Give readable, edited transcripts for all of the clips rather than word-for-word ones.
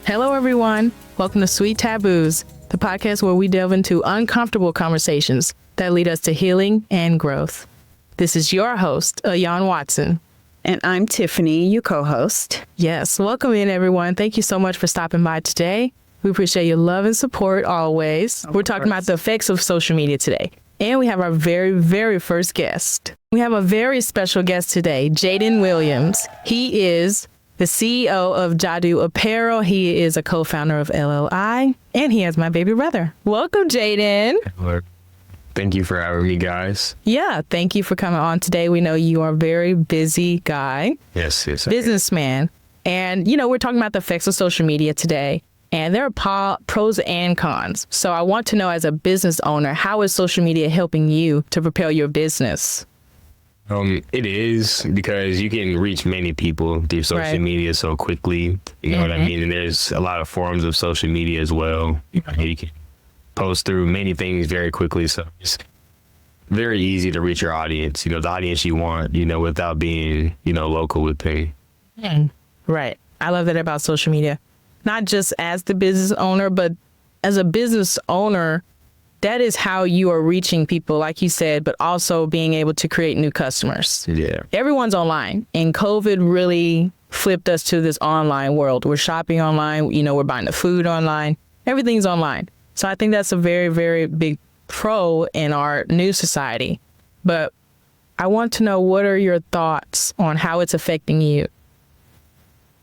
Hello, everyone. Welcome to Sweet Taboos, the podcast where we delve into uncomfortable conversations that lead us to healing and growth. This is your host, Ayan Watson. And I'm Tiffany, your co-host. Yes, welcome in, everyone. Thank you so much for stopping by today. We appreciate your love and support always. We're talking about the effects of social media today. And we have our very, very first guest. We have a very special guest today, Jaden Williams. He is the CEO of Jadu Apparel. He is a co-founder of LLI, and he has my baby brother. Welcome, Jaden. Hello. Thank you for having me, guys. Yeah, thank you for coming on today. We know you are a very busy guy. Yes. Businessman. And, we're talking about the effects of social media today, and there are pros and cons. So I want to know, as a business owner, how is social media helping you to propel your business? It is, because you can reach many people through social media so quickly. You know what I mean? And there's a lot of forms of social media as well. You can post through many things very quickly. So it's very easy to reach your audience, the audience you want, without being, local with them. Right. I love that about social media. Not just as the business owner, but as a business owner, that is how you are reaching people, like you said, but also being able to create new customers. Yeah. Everyone's online, and COVID really flipped us to this online world. We're shopping online, we're buying the food online, everything's online. So I think that's a very, very big pro in our new society. But I want to know, what are your thoughts on how it's affecting you?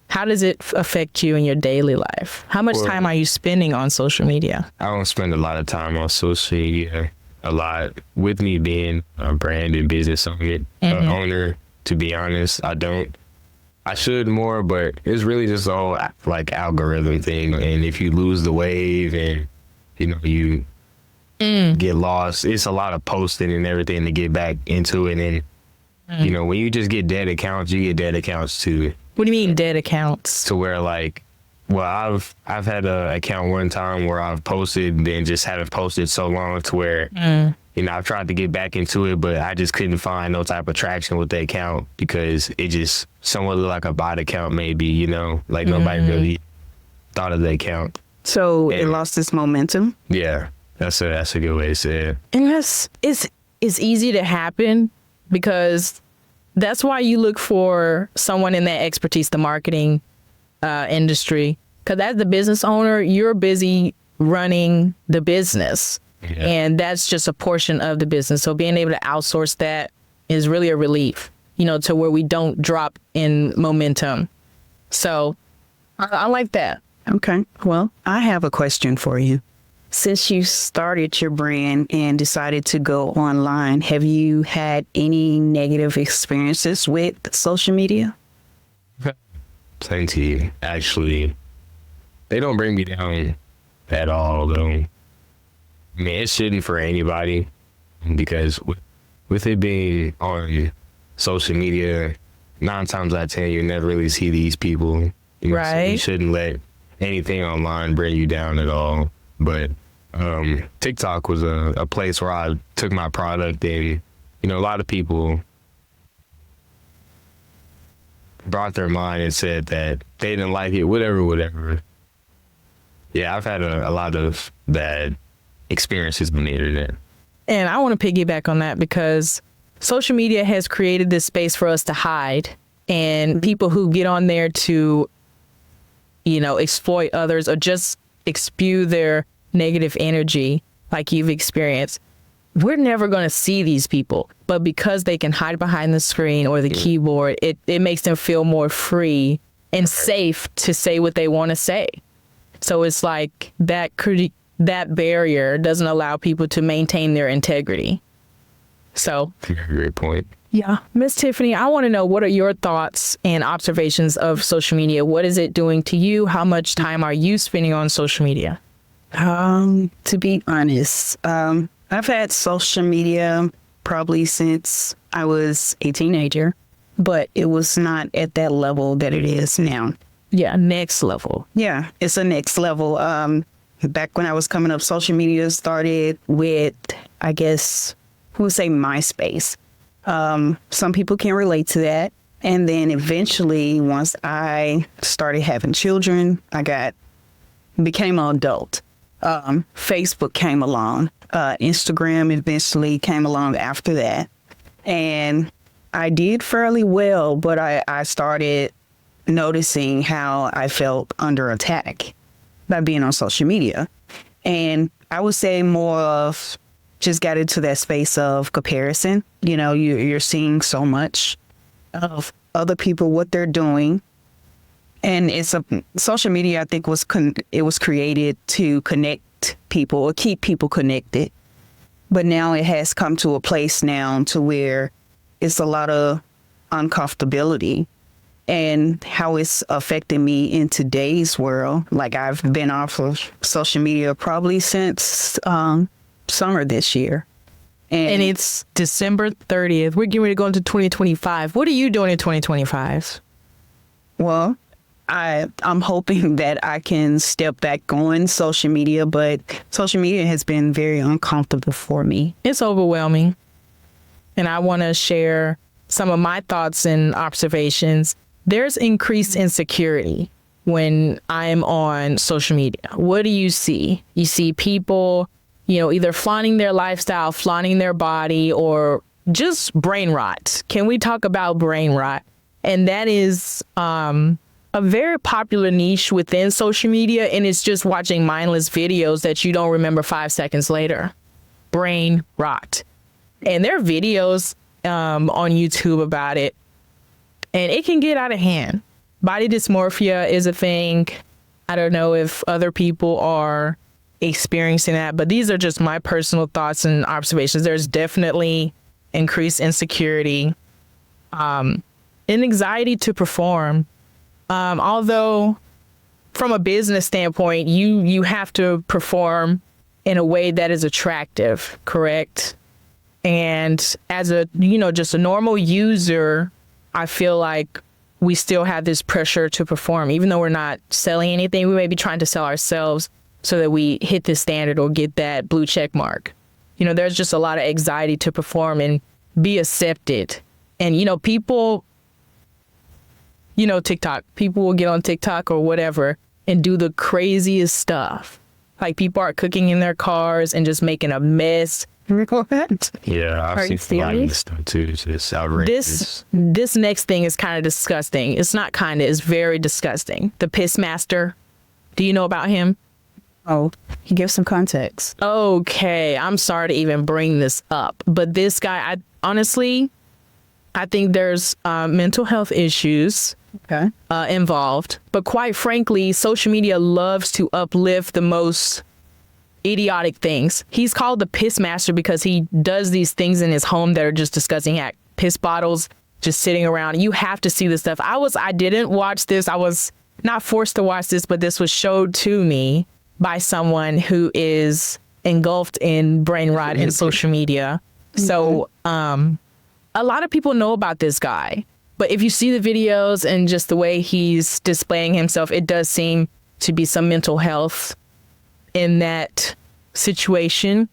How does it affect you in your daily life? How much time are you spending on social media? I don't spend a lot of time on social media. A lot. With me being a brand and business owner, to be honest, I don't. I should more, but it's really just a whole algorithm thing. And if you lose the wave and you get lost, it's a lot of posting and everything to get back into it. And when you just get dead accounts, you get dead accounts too. What do you mean dead accounts? To where I've had an account one time where I've posted, then just haven't posted so long to where I've tried to get back into it, but I just couldn't find no type of traction with the account because it just somewhat looked like a bot account, maybe, nobody really thought of the account. So it lost its momentum? Yeah, that's a good way to say it. And it's easy to happen, because that's why you look for someone in that expertise, the marketing industry. Because as the business owner, you're busy running the business. Yeah. And that's just a portion of the business. So being able to outsource that is really a relief, to where we don't drop in momentum. So I like that. Okay. Well, I have a question for you. Since you started your brand and decided to go online, have you had any negative experiences with social media? Plenty, actually. They don't bring me down at all, though. I mean, it shouldn't for anybody, because with it being on social media, 9 times out of 10, you never really see these people. Right. So you shouldn't let anything online bring you down at all. But TikTok was a place where I took my product, and a lot of people brought their mind and said that they didn't like it, whatever. Yeah, I've had a lot of bad experiences on the internet. And I want to piggyback on that, because social media has created this space for us to hide, and people who get on there to exploit others or just spew their negative energy like you've experienced, we're never going to see these people. But because they can hide behind the screen or the keyboard, it makes them feel more free and safe to say what they want to say. So it's like that barrier doesn't allow people to maintain their integrity. So great point. Yeah. Miss Tiffany, I want to know, what are your thoughts and observations of social media? What is it doing to you? How much time are you spending on social media? To be honest, I've had social media probably since I was a teenager, but it was not at that level that it is now. Yeah, next level. Yeah, it's a next level. Back when I was coming up, social media started with, I guess, who would say MySpace. Some people can relate to that. And then eventually, once I started having children, I got became an adult, Facebook came along. Instagram eventually came along after that. And I did fairly well, but I started noticing how I felt under attack by being on social media. And I would say more of just got into that space of comparison. You know, you're seeing so much of other people, what they're doing. And social media, I think, it was created to connect people or keep people connected. But now it has come to a place now to where it's a lot of uncomfortability, and how it's affecting me in today's world. Like, I've been off of social media probably since summer this year. And it's December 30th. We're getting ready to go into 2025. What are you doing in 2025? Well, I'm hoping that I can step back on social media, but social media has been very uncomfortable for me. It's overwhelming. And I want to share some of my thoughts and observations. There's increased insecurity when I'm on social media. What do you see? You see people, either flaunting their lifestyle, flaunting their body, or just brain rot. Can we talk about brain rot? And that is a very popular niche within social media, and it's just watching mindless videos that you don't remember 5 seconds later. Brain rot. And there are videos on YouTube about it, and it can get out of hand. Body dysmorphia is a thing. I don't know if other people are experiencing that, but these are just my personal thoughts and observations. There's definitely increased insecurity, and anxiety to perform. Although from a business standpoint, you have to perform in a way that is attractive, correct? And as just a normal user, I feel like we still have this pressure to perform. Even though we're not selling anything, we may be trying to sell ourselves so that we hit this standard or get that blue check mark. There's just a lot of anxiety to perform and be accepted. And, people, TikTok, people will get on TikTok or whatever and do the craziest stuff. Like, people are cooking in their cars and just making a mess. Yeah, I've seen a lot of this stuff too. It's just outrageous. This next thing is kind of disgusting. It's not kind of, it's very disgusting. The Piss Master. Do you know about him? Oh, he gives some context. Okay, I'm sorry to even bring this up, but this guy, I think there's mental health issues involved. But quite frankly, social media loves to uplift the most idiotic things. He's called the Piss Master because he does these things in his home that are just disgusting. He had piss bottles just sitting around. You have to see this stuff. I didn't watch this. I was not forced to watch this, but this was showed to me by someone who is engulfed in brain rot in social media. So a lot of people know about this guy, but if you see the videos and just the way he's displaying himself, it does seem to be some mental health in that situation.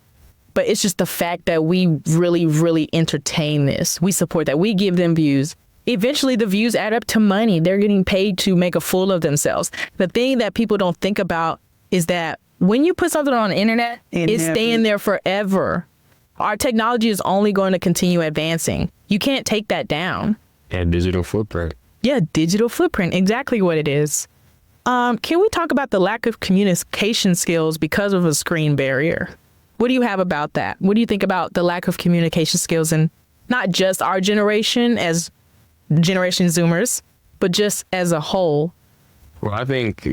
But it's just the fact that we really, really entertain this. We support that. We give them views. Eventually, the views add up to money. They're getting paid to make a fool of themselves. The thing that people don't think about is that when you put something on the internet, it's staying there forever. Our technology is only going to continue advancing. You can't take that down. And digital footprint. Yeah, digital footprint. Exactly what it is. Can we talk about the lack of communication skills because of a screen barrier? What do you have about that? What do you think about the lack of communication skills in not just our generation as Generation Zoomers, but just as a whole? Well, I think,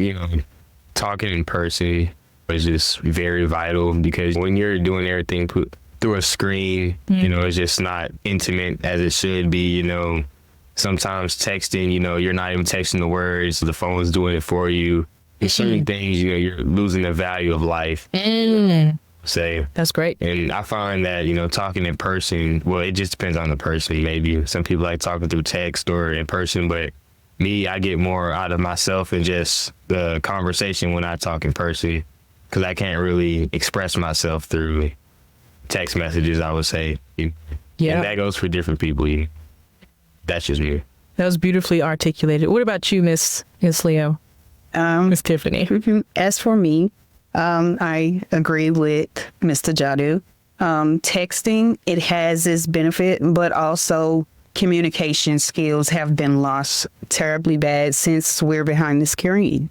talking in person is just very vital, because when you're doing everything through a screen, it's just not intimate as it should be. Sometimes texting, you're not even texting the words, the phone's doing it for you. There's certain things, you're losing the value of life. Say that's great. And I find that, talking in person, well, it just depends on the person. Maybe some people like talking through text or in person, but me, I get more out of myself and just the conversation when I talk in person, because I can't really express myself through text messages, I would say. Yeah. And that goes for different people. That's just me. That was beautifully articulated. What about you, Miss Leo? Miss Tiffany. As for me, I agree with Mr. Jadu. Texting, it has its benefit, but also communication skills have been lost terribly bad since we're behind the screen.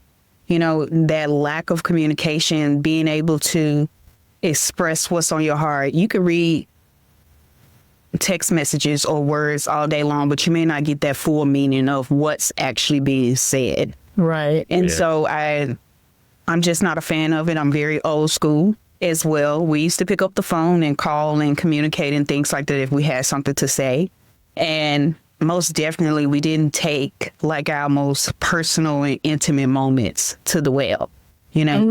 You know, that lack of communication, being able to express what's on your heart. You could read text messages or words all day long, but you may not get that full meaning of what's actually being said. Right. And so I'm just not a fan of it. I'm very old school as well. We used to pick up the phone and call and communicate and things like that if we had something to say. And most definitely, we didn't take like our most personal and intimate moments to the well. You know,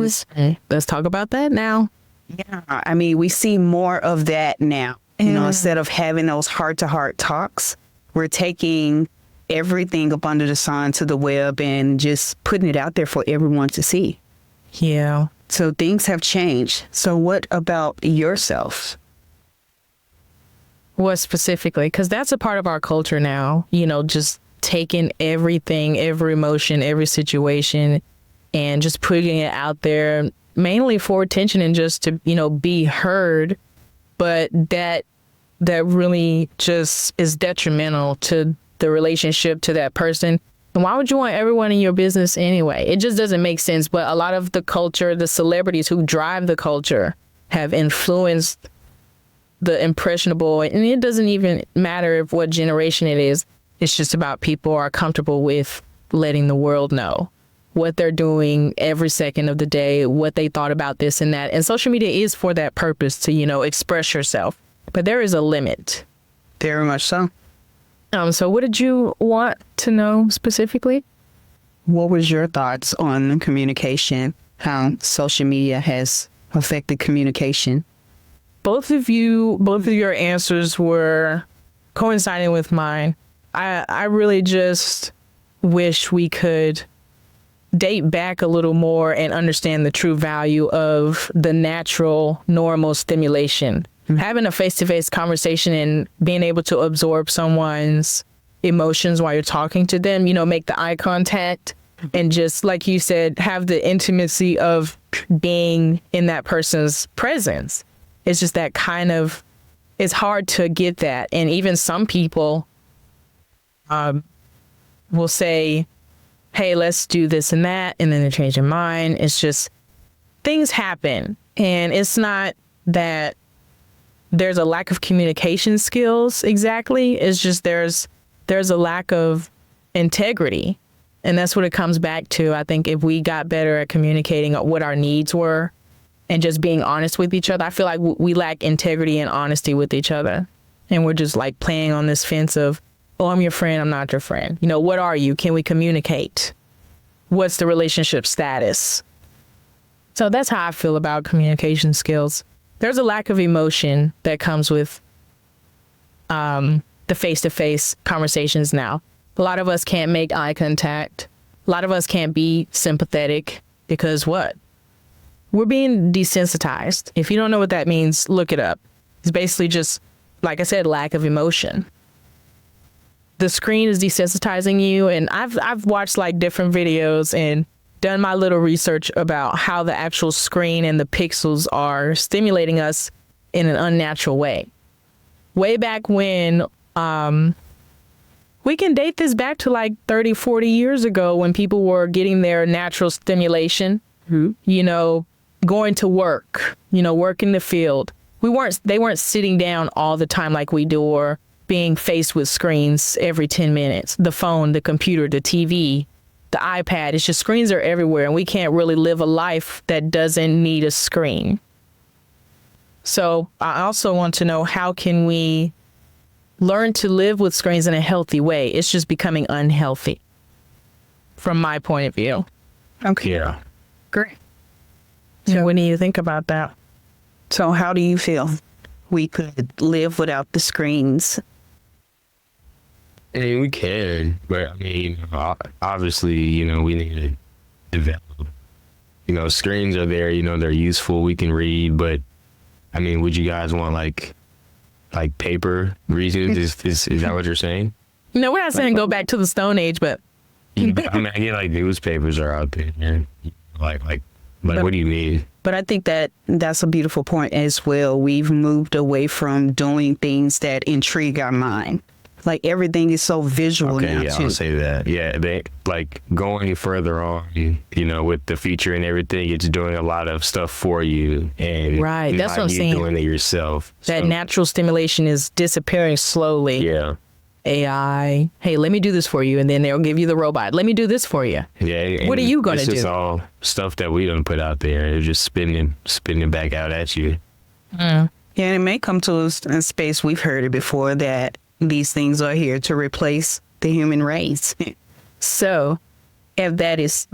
Let's talk about that now. yeah. I mean, we see more of that now. You know, instead of having those heart-to-heart talks, we're taking everything up under the sun to the web and just putting it out there for everyone to see. Yeah. So things have changed. So what about yourself? What specifically? Because that's a part of our culture now, you know, just taking everything, every emotion, every situation, and just putting it out there mainly for attention and just to, you know, be heard. But that really just is detrimental to the relationship, to that person. And why would you want everyone in your business anyway? It just doesn't make sense. But a lot of the culture, the celebrities who drive the culture have influenced the impressionable. And it doesn't even matter if what generation it is. It's just about people are comfortable with letting the world know what they're doing every second of the day, what they thought about this and that. And social media is for that purpose, to, you know, express yourself. But there is a limit. Very much so. So what did you want to know specifically? What was your thoughts on communication, how social media has affected communication? Both of your answers were coinciding with mine. I really just wish we could date back a little more and understand the true value of the natural, normal stimulation. Mm-hmm. Having a face-to-face conversation and being able to absorb someone's emotions while you're talking to them, you know, make the eye contact and just, like you said, have the intimacy of being in that person's presence. It's just that kind of, it's hard to get that. And even some people will say, hey, let's do this and that, and then they change their mind. It's just, things happen. And it's not that there's a lack of communication skills exactly. It's just there's a lack of integrity. And that's what it comes back to. I think if we got better at communicating what our needs were and just being honest with each other, I feel like we lack integrity and honesty with each other. And we're just like playing on this fence of, oh, I'm your friend, I'm not your friend. You know, what are you? Can we communicate? What's the relationship status? So that's how I feel about communication skills. There's a lack of emotion that comes with the face-to-face conversations now. A lot of us can't make eye contact. A lot of us can't be sympathetic because what? We're being desensitized. If you don't know what that means, look it up. It's basically just, like I said, lack of emotion. The screen is desensitizing you. And I've watched like different videos and done my little research about how the actual screen and the pixels are stimulating us in an unnatural way. Way back when, we can date this back to like 30, 40 years ago when people were getting their natural stimulation, you know, going to work, you know, work in the field. They weren't sitting down all the time like we do or being faced with screens every 10 minutes. The phone, the computer, the TV, the iPad, it's just screens are everywhere and we can't really live a life that doesn't need a screen. So I also want to know, how can we learn to live with screens in a healthy way? It's just becoming unhealthy from my point of view. Okay. Yeah. Great. So what do you think about that? So how do you feel we could live without the screens? I mean, we can, but I mean, obviously, you know, we need to develop. You know, screens are there, you know, they're useful. We can read, but I mean, would you guys want like paper reasons? Is that what you're saying? No, we're not saying go back to the Stone Age, but I mean, I get like newspapers are out there, man. Like, what do you mean? But I think that that's a beautiful point as well. We've moved away from doing things that intrigue our mind. Like everything is so visual Okay, now yeah, too. I'll say that. Yeah, they like going further on, with the feature and everything, it's doing a lot of stuff for you. And Right, that's not what I'm you saying. doing it yourself. That So, natural stimulation is disappearing slowly. yeah. AI, hey, let me do this for you. And then they'll give you the robot. Let me do this for you. Yeah. What are and you gonna It's just do? all stuff that we don't put out there. It's just spinning back out at you. Yeah, and it may come to us in space. We've heard it before that these things are here to replace the human race. So if that is,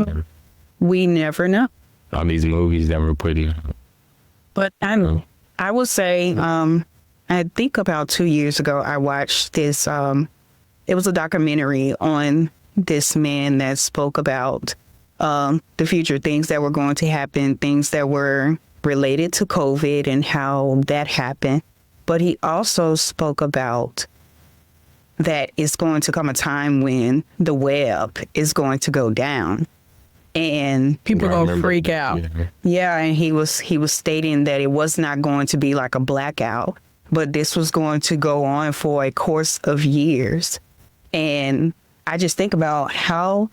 we never know. All these movies that we're putting out. But I would say, I think about 2 years ago, I watched this, it was a documentary on this man that spoke about the future, things that were going to happen, things that were related to COVID and how that happened. But he also spoke about that it's going to come a time when the web is going to go down. And People I are going to remember- freak out. Yeah. yeah, and he was stating that it was not going to be like a blackout, but this was going to go on for a course of years. And I just think about how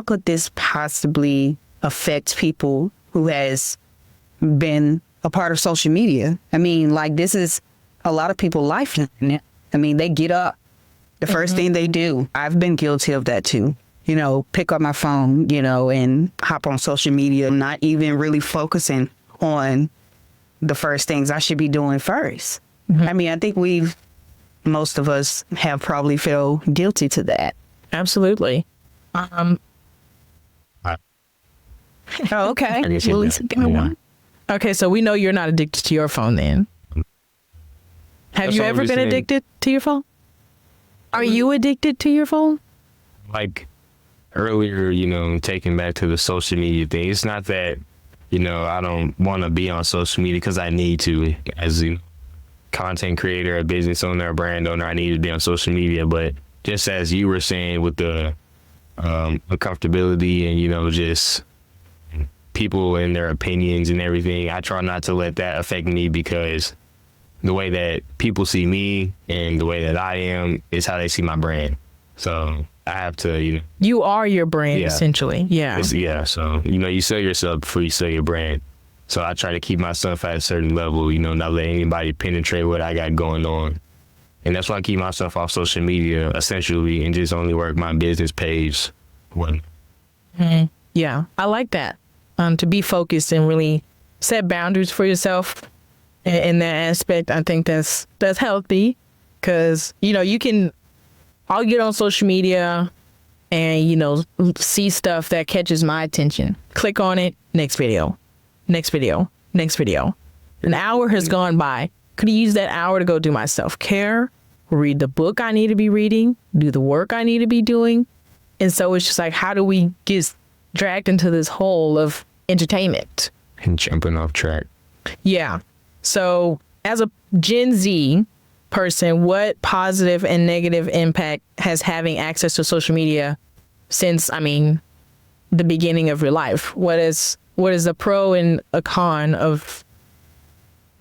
could this possibly affect people who has been a part of social media? I mean, like this is a lot of people's life now. I mean, they get up. The first thing they do, I've been guilty of that too. Pick up my phone, and hop on social media, not even really focusing on the first things I should be doing first. I mean, I think most of us have probably felt guilty to that. Absolutely. Oh, okay. I guess you Well, do. it's give me Yeah. one. Okay, so we know you're not addicted to your phone then. Have That's you all ever I'm been saying. addicted to your phone? Are you addicted to your phone? Like earlier, taking back to the social media thing, it's not that, I don't want to be on social media because I need to. As a content creator, a business owner, a brand owner, I need to be on social media. But just as you were saying with the uncomfortability and, just people and their opinions and everything, I try not to let that affect me because the way that people see me and the way that I am is how they see my brand. So I have to, You are your brand, Yeah. essentially. Yeah. So, you sell yourself before you sell your brand. So I try to keep myself at a certain level, not let anybody penetrate what I got going on. And that's why I keep myself off social media, essentially, and just only work my business page. Yeah, I like that. To be focused and really set boundaries for yourself in that aspect. I think that's healthy because, I'll get on social media and, see stuff that catches my attention. Click on it. Next video. Next video. Next video. An hour has gone by. Could use that hour to go do my self-care, read the book I need to be reading, do the work I need to be doing. And so it's just like, how do we get dragged into this hole of entertainment? And jumping off track. Yeah. So as a Gen Z person, what positive and negative impact has having access to social media since, the beginning of your life? What is a pro and a con of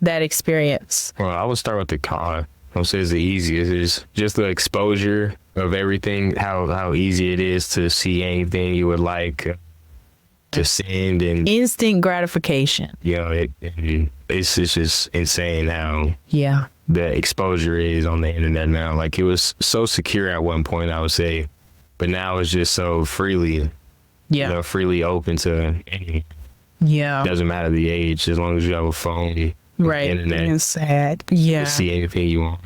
that experience? Well, I would start with the con. I'll say it's the easiest. It's just the exposure of everything, how easy it is to see anything you would like to send. And, Instant gratification. it's just insane how Yeah. the exposure is on the internet now. Like, it was so secure at one point, I would say, but now it's just so freely, Yeah. freely open to any. Yeah. Doesn't matter the age, as long as you have a phone, Right. internet, It's sad. you Yeah. can see anything you want.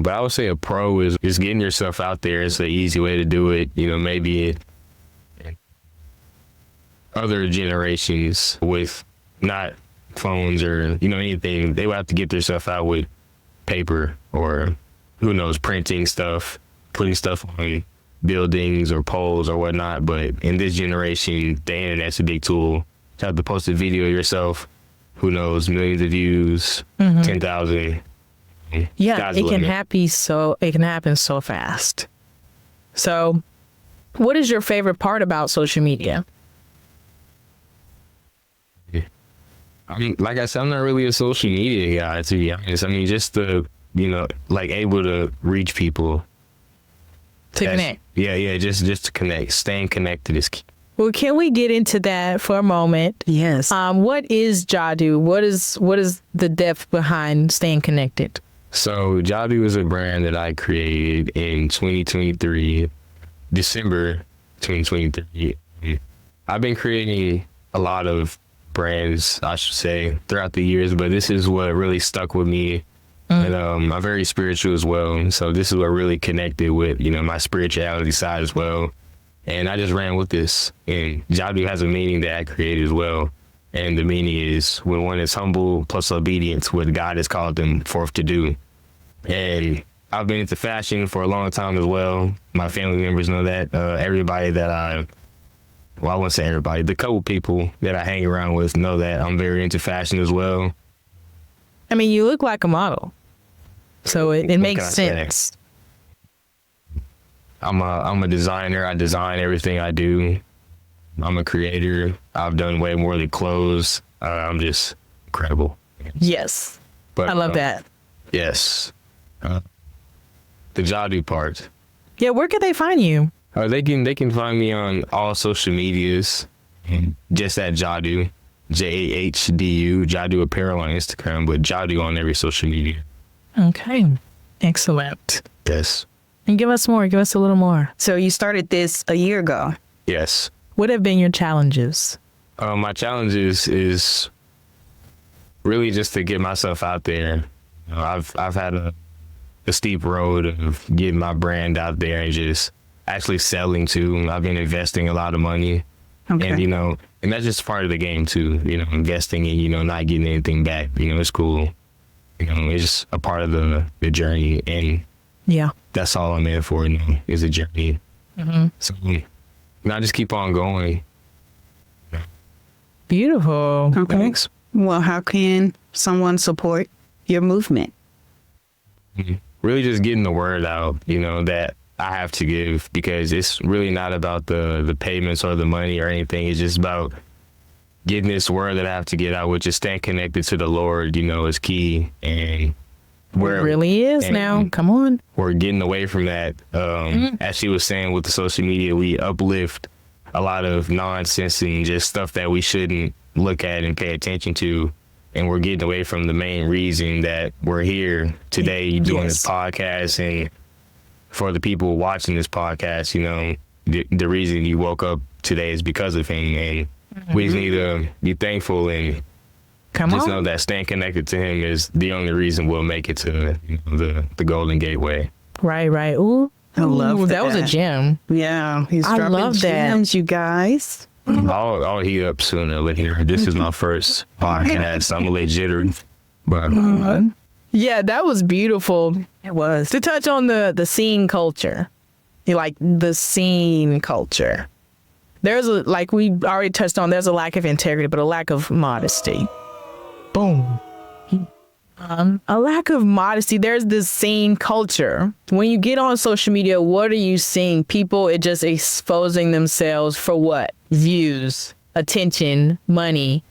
But I would say a pro is just getting yourself out there. It's an easy way to do it. Maybe other generations with not phones or, anything, they would have to get themselves out with paper or, who knows, printing stuff, putting stuff on buildings or poles or whatnot. But in this generation, the internet's a big tool. You have to post a video yourself, who knows, millions of views, 10,000. Yeah, Sky's it the can limit. happen so fast. So What is your favorite part about social media? I mean, like I said, I'm not really a social media guy, to be honest. I mean, just to, like able to reach people. To connect. Yeah, just to connect. Staying connected is key. Well, can we get into that for a moment? Yes. What is Jadu? What is the depth behind staying connected? So Jadu is a brand that I created in 2023, December 2023. I've been creating a lot of brands, I should say, throughout the years, but this is what really stuck with me. And I'm very spiritual as well. And so this is what really connected with, my spirituality side as well. And I just ran with this. And Jadu has a meaning that I created as well. And the meaning is when one is humble plus obedience, what God has called them forth to do. And I've been into fashion for a long time as well. My family members know that. Everybody that I wouldn't say everybody, the couple people that I hang around with know that I'm very into fashion as well. I mean, you look like a model, so it makes can I say? sense. I'm a designer. I design everything I do. I'm a creator. I've done way more than clothes. I'm just incredible. Yes, But I love that. Yes. The Jadu part. Yeah, where can they find you? They can find me on all social medias, just at Jadu, JAHDU, Jadu Apparel on Instagram, but Jadu on every social media. Okay, excellent. Yes. And give us more. Give us a little more. So you started this a year ago. Yes. What have been your challenges? My challenge is really just to get myself out there. I've had a steep road of getting my brand out there and just actually selling too. I've been investing a lot of money. Okay. And, and that's just part of the game too, investing and, not getting anything back. It's cool. It's just a part of the journey. And Yeah. that's all I'm in for, is a journey. Mm-hmm. So, I just keep on going. Beautiful. Okay. Thanks. Well, how can someone support your movement? Really just getting the word out, that I have to give, because it's really not about the payments or the money or anything. It's just about getting this word that I have to get out, which is staying connected to the Lord, is key. And It really is now. Come on. we're getting away from that. As she was saying with the social media, we uplift a lot of nonsense and just stuff that we shouldn't look at and pay attention to. And we're getting away from the main reason that we're here today doing this podcast. And for the people watching this podcast, the reason you woke up today is because of him. And we just need to be thankful and just know that staying connected to him is the only reason we'll make it to the Golden Gateway. Right. Ooh. I love Ooh, that was a that. gem. Yeah, he's I dropping love that. gems, you guys. I'll heat up sooner or later. This is my first podcast. I'm a little jittery. But Yeah, that was beautiful. It was. To touch on the scene culture, like the scene culture, there's like we already touched on, there's a lack of integrity, but a lack of modesty. Boom. A lack of modesty. There's this scene culture. When you get on social media, what are you seeing? People are just exposing themselves for what? Views, attention, money.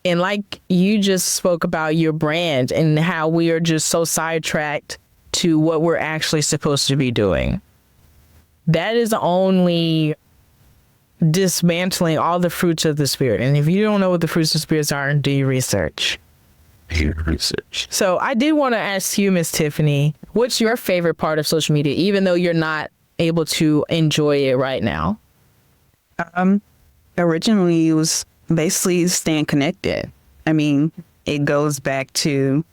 And like you just spoke about your brand and how we are just so sidetracked to what we're actually supposed to be doing. That is only dismantling all the fruits of the spirit. And if you don't know what the fruits of the spirits are, do your research. research. So I did want to ask you, Miss Tiffany, what's your favorite part of social media, even though you're not able to enjoy it right now? Originally, it was basically staying connected. I mean, it goes back to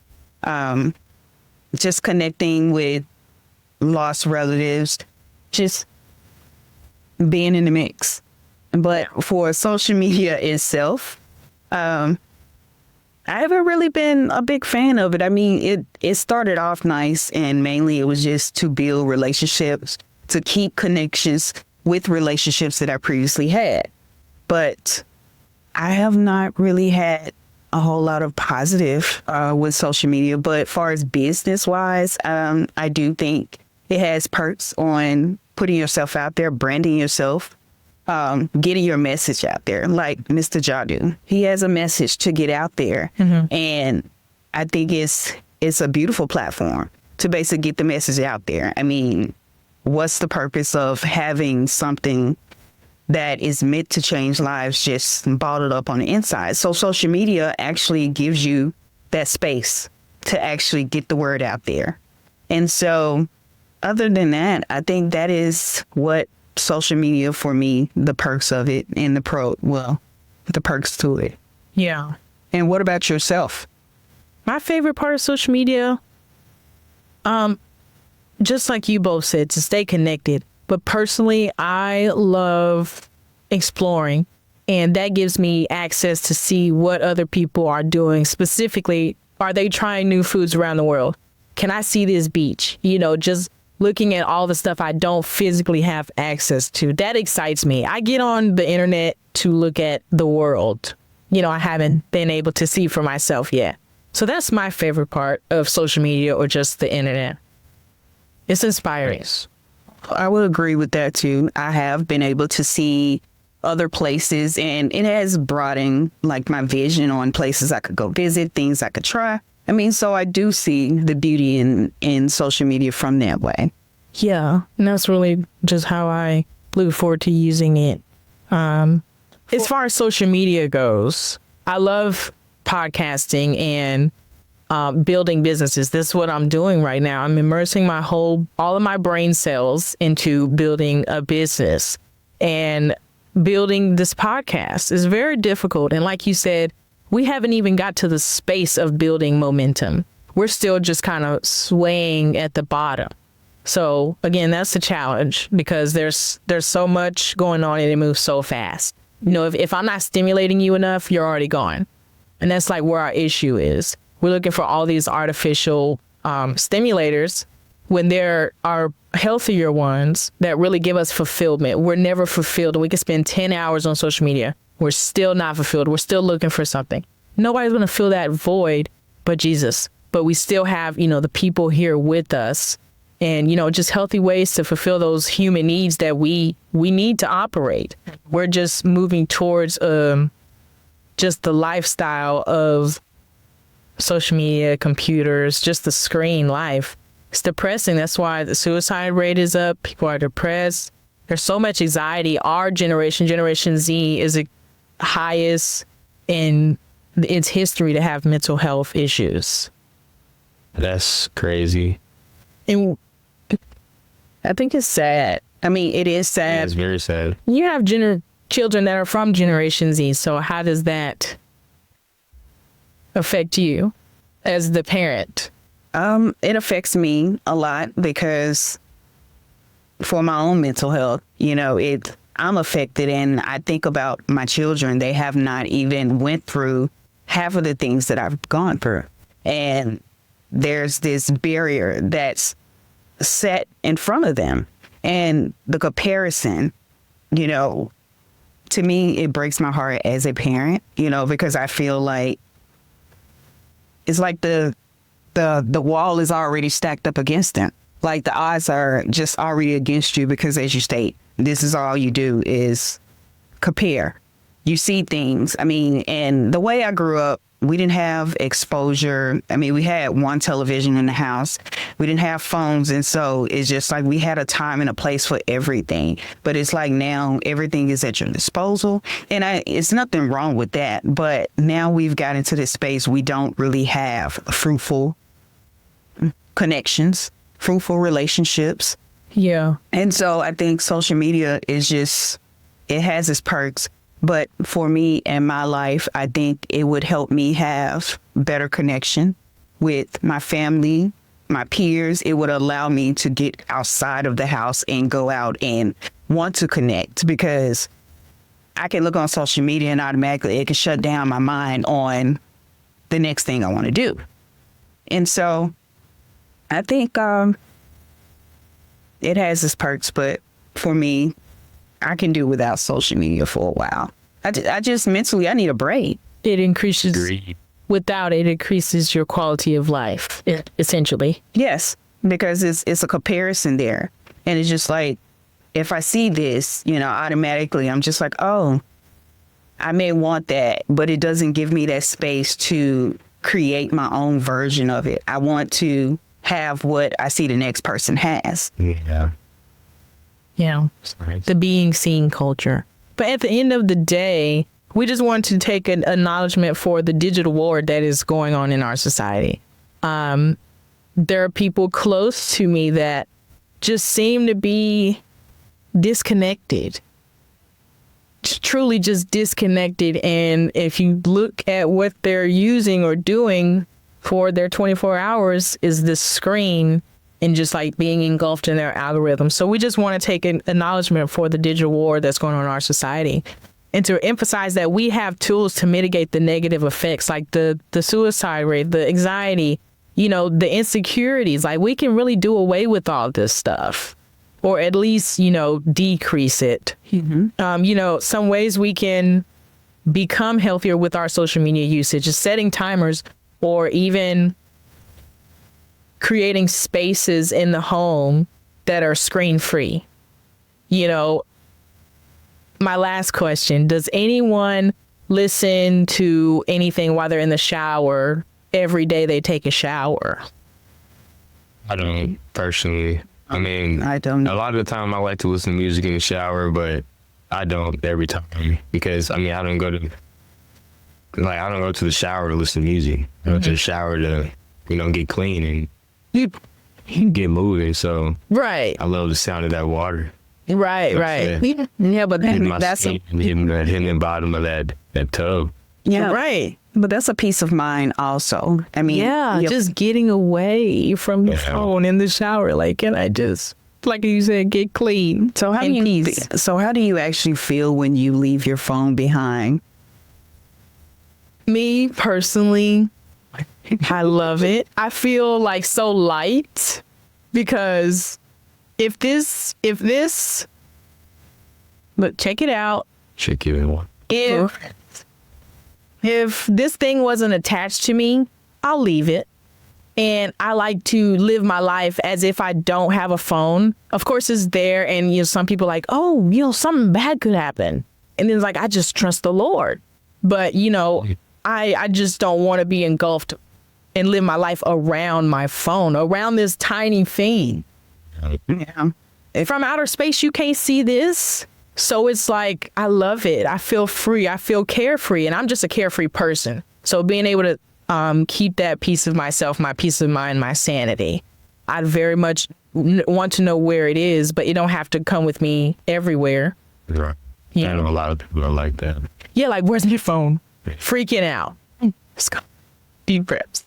just connecting with lost relatives, just being in the mix. But for social media itself, I haven't really been a big fan of it. I mean, it started off nice, and mainly it was just to build relationships, to keep connections with relationships that I previously had. But I have not really had a whole lot of positive with social media. But as far as business-wise, I do think It has perks on putting yourself out there, branding yourself, getting your message out there. Like Mr. Jadu, he has a message to get out there. And I think it's a beautiful platform to basically get the message out there. I mean, what's the purpose of having something that is meant to change lives just bottled up on the inside? So social media actually gives you that space to actually get the word out there. And so other than that, I think that is what social media for me, the perks of it and the perks to it. Yeah. And what about yourself? My favorite part of social media, just like you both said, to stay connected. But personally, I love exploring, and that gives me access to see what other people are doing. Specifically, are they trying new foods around the world? Can I see this beach? You know, just looking at all the stuff I don't physically have access to. That excites me. I get on the internet to look at the world. You know, I haven't been able to see for myself yet. So that's my favorite part of social media or just the internet. It's inspiring. Nice. I would agree with that too. I have been able to see other places, and it has broadened like my vision on places I could go visit, things I could try. I mean, so I do see the beauty in social media from that way. Yeah, and that's really just how I look forward to using it. As far as social media goes, I love podcasting and building businesses. This is what I'm doing right now. I'm immersing all of my brain cells into building a business, and building this podcast is very difficult. And like you said, we haven't even got to the space of building momentum. We're still just kind of swaying at the bottom. So again, that's the challenge, because there's so much going on and it moves so fast. You know, if I'm not stimulating you enough, you're already gone. And that's like where our issue is. We're looking for all these artificial stimulators when there are healthier ones that really give us fulfillment. We're never fulfilled. We can spend 10 hours on social media. We're still not fulfilled. We're still looking for something. Nobody's going to fill that void but Jesus. But we still have, you know, the people here with us, and, you know, just healthy ways to fulfill those human needs that we need to operate. We're just moving towards just the lifestyle of social media, computers, just the screen life. It's depressing. That's why the suicide rate is up. People are depressed. There's so much anxiety. Our generation, Generation Z, is the highest in its history to have mental health issues. That's crazy. And I think it's sad. I mean, it is sad. It's very sad. You have children that are from Generation Z, so how does that affect you as the parent? It affects me a lot because for my own mental health, you know, I'm affected, and I think about my children. They have not even went through half of the things that I've gone through. And there's this barrier that's set in front of them. And the comparison, you know, to me, it breaks my heart as a parent, you know, because I feel like it's like the wall is already stacked up against them. Like the odds are just already against you because, as you state, this is all you do is compare. You see things. I mean, and the way I grew up, we didn't have exposure. I mean, we had one television in the house. We didn't have phones. And so it's just like we had a time and a place for everything. But it's like now everything is at your disposal. And it's nothing wrong with that. But now we've got into this space. We don't really have fruitful connections, fruitful relationships. Yeah. And so I think social media is just, it has its perks. But for me and my life, I think it would help me have better connection with my family, my peers. It would allow me to get outside of the house and go out and want to connect, because I can look on social media and automatically it can shut down my mind on the next thing I want to do. And so I think it has its perks, but for me, I can do without social media for a while. I just mentally, I need a break. It increases, Agreed. without it increases your quality of life, essentially. Yes, because it's a comparison there. And it's just like, if I see this, automatically I'm just like, oh, I may want that, but it doesn't give me that space to create my own version of it. I want to have what I see the next person has. Yeah. Yeah. It's nice. The being seen culture. But at the end of the day, we just want to take an acknowledgement for the digital war that is going on in our society. There are people close to me that just seem to be disconnected, truly just disconnected. And if you look at what they're using or doing for their 24 hours is this screen and just like being engulfed in their algorithm. So we just want to take an acknowledgement for the digital war that's going on in our society and to emphasize that we have tools to mitigate the negative effects, like the suicide rate, the anxiety, the insecurities. Like, we can really do away with all this stuff, or at least, decrease it. Mm-hmm. Some ways we can become healthier with our social media usage is setting timers, or even creating spaces in the home that are screen free. My last question, does anyone listen to anything while they're in the shower every day they take a shower? I don't personally. I mean, I don't. A lot of the time I like to listen to music in the shower, but I don't every time, because I don't go to the shower to listen to music. I go to the shower to, get clean and get moving. So Right. I love the sound of that water. Right. Yeah, but Hitting my that's skin, hitting the bottom of that tub. Yeah. right. But that's a peace of mind also. I mean, Yeah, just getting away from the phone in the shower. Like, can I just, like you said, get clean? So how do you actually feel when you leave your phone behind? Me personally, I love it. I feel like so light, because if this, but check it out. Check you in one. If this thing wasn't attached to me, I'll leave it. And I like to live my life as if I don't have a phone. Of course, it's there. And, some people are like, oh, something bad could happen. And then it's like, I just trust the Lord. But, I just don't want to be engulfed and live my life around my phone, around this tiny thing. Yeah. From outer space, you can't see this. So it's like, I love it. I feel free. I feel carefree. And I'm just a carefree person. So being able to keep that piece of myself, my peace of mind, my sanity, I'd very much want to know where it is, but it don't have to come with me everywhere. Right. Yeah. I know a lot of people are like that. Yeah, like, where's your phone? Freaking out. Let's go. Deep breaths.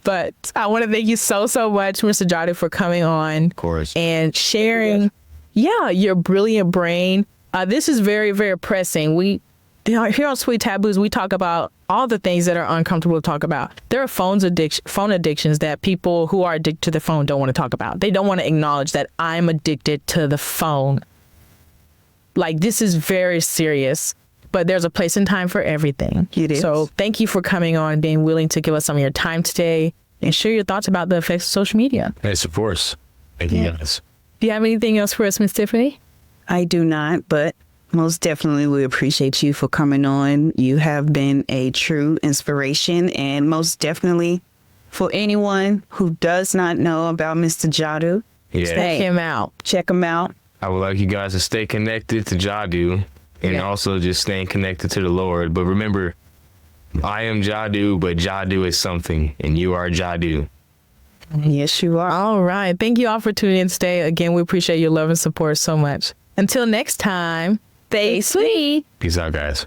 But I want to thank you so much, Mr. Jadu, for coming on. Of course. And sharing, your brilliant brain. This is very, very pressing. Here on Sweet Taboos, we talk about all the things that are uncomfortable to talk about. There are phone addictions that people who are addicted to the phone don't want to talk about. They don't want to acknowledge that I'm addicted to the phone. Like, this is very serious, but there's a place and time for everything. It is. So thank you for coming on, being willing to give us some of your time today and share your thoughts about the effects of social media. Yes, of course. Thank you guys. Do you have anything else for us, Miss Tiffany? I do not, but most definitely we appreciate you for coming on. You have been a true inspiration, and most definitely for anyone who does not know about Mr. Jadu, Check him out. check him out. I would like you guys to stay connected to Jadu, and also just staying connected to the Lord. But remember, I am Jadu, but Jadu is something, and you are Jadu. Yes, you are. All right. Thank you all for tuning in today. Again, we appreciate your love and support so much. Until next time, stay sweet. Peace out, guys.